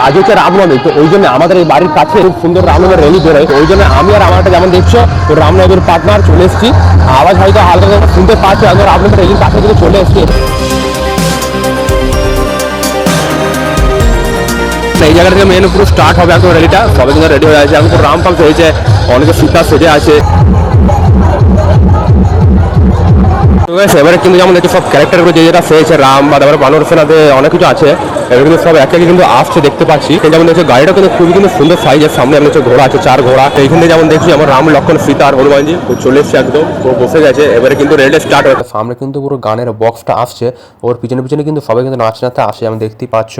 আজ হচ্ছে রামনবমী, তো ওই জন্য আমাদের এই বাড়ির কাছে খুব সুন্দর রামনবমীর র্যালি বেরোয়। ওই জন্য আমি আর আমারটা যেমন দেখছো তো রামনবমীর পার্টনার চলে এসেছি। আওয়াজ হয়তো হালকা শুনতে পাচ্ছি, আমি রামনবমীর র্যালির কাছে কিন্তু চলে এসেছি। এই জায়গা থেকে মেন পুরো স্টার্ট হবে একদম র্যালিটা। সবাই কিন্তু রেডি হয়ে আছে, এখন তো রাম পাম্প হয়েছে, অনেকে সীতা সেজে আছে। এবারে কিন্তু যেমন দেখছি সব ক্যারেক্টারগুলো যে যেটা সেজেছে, রাম বা তারপরে বানর সেনাতে অনেক কিছু আছে, এগুলো কিন্তু সব একে কিন্তু আসছে দেখতে পাচ্ছি। যেমন দেখছি গাড়িটা কিন্তু খুবই কিন্তু সুন্দর সাইজের, সামনে আমি হচ্ছে ঘোড়া আছে 4 ঘোড়া। এইখানে যেমন দেখছি আমার রাম লক্ষণ সীতা আর হনুমানজি চলে এসছে, একদম পুরো বসে গেছে। এবারে কিন্তু রেলটা স্টার্ট হয়েছে, সামনে কিন্তু পুরো গানের বক্সটা আসছে, ওর পিছনে পিছনে কিন্তু সবাই কিন্তু নাচ নাচতে আসে, আমি দেখতেই পাচ্ছ।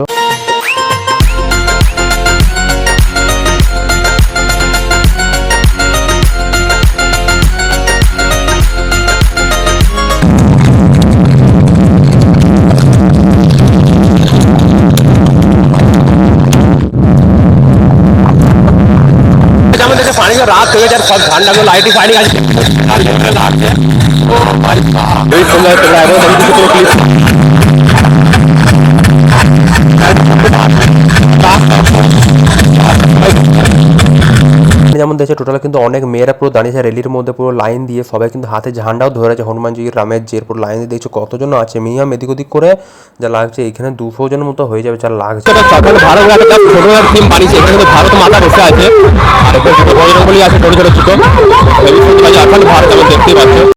পানি রাত হয়ে যায়, সব ঠান্ডাগুলো লাইটিং ফাইটিং আছে। যেমন দেখছে টোটাল কিন্তু অনেক মেয়েরা পুরো দাঁড়িয়েছে র্যালির মধ্যে, পুরো লাইন দিয়ে সবাই কিন্তু হাতে ঝান্ডাও ধরেছে হনুমানজি রামের, যে পুরো লাইন দিয়ে দেখছো কতজন আছে মিনিমাম এদিক ওদিক করে যা লাগছে এখানে 200 জনের মতো হয়ে যাবে যা লাগছে। সকালে ভারত একটা ছোট টিম বানিয়েছে, এখানে কিন্তু ভারত মাতা বসে আছে আর এখানে ছোট বজরঙ্গলি আছে ছোট ছোট ছোট ভারত আমি দেখতেই পাচ্ছি।